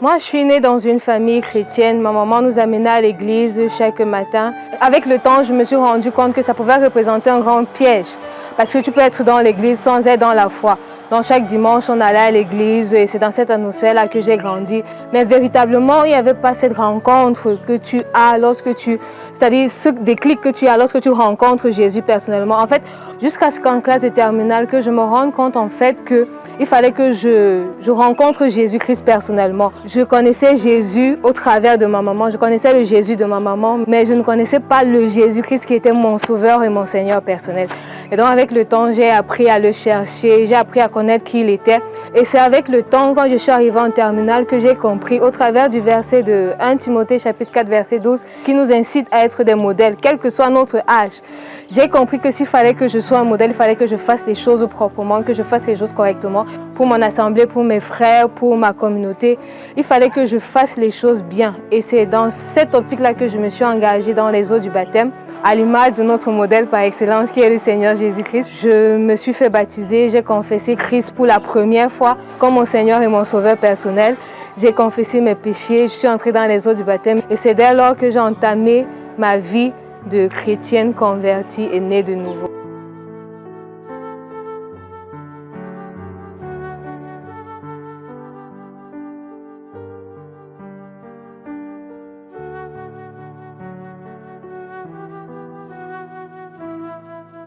Moi, je suis née dans une famille chrétienne. Ma maman nous amenait à l'église chaque matin. Avec le temps, je me suis rendu compte que ça pouvait représenter un grand piège. Parce que tu peux être dans l'église sans être dans la foi. Donc chaque dimanche, on allait à l'église et c'est dans cette atmosphère-là que j'ai grandi. Mais véritablement, il n'y avait pas cette rencontre que tu as c'est-à-dire ce déclic que tu as lorsque tu rencontres Jésus personnellement. En fait, jusqu'à ce qu'en classe de terminale, que je me rende compte en fait qu'il fallait que je rencontre Jésus-Christ personnellement. Je connaissais Jésus au travers de ma maman, je connaissais le Jésus de ma maman, mais je ne connaissais pas le Jésus-Christ qui était mon sauveur et mon Seigneur personnel. Et donc avec le temps, j'ai appris à le chercher, j'ai appris à connaître qui il était. Et c'est avec le temps, quand je suis arrivée en terminale, que j'ai compris au travers du verset de 1 Timothée chapitre 4 verset 12 qui nous incite à être des modèles, quel que soit notre âge. J'ai compris que s'il fallait que je sois un modèle, il fallait que je fasse les choses proprement, que je fasse les choses correctement pour mon assemblée, pour mes frères, pour ma communauté. Il fallait que je fasse les choses bien. Et c'est dans cette optique-là que je me suis engagée dans les eaux du baptême, à l'image de notre modèle par excellence qui est le Seigneur Jésus-Christ. Je me suis fait baptiser, j'ai confessé Christ pour la première fois comme mon Seigneur et mon Sauveur personnel. J'ai confessé mes péchés, je suis entrée dans les eaux du baptême et c'est dès lors que j'ai entamé ma vie de chrétienne convertie et née de nouveau.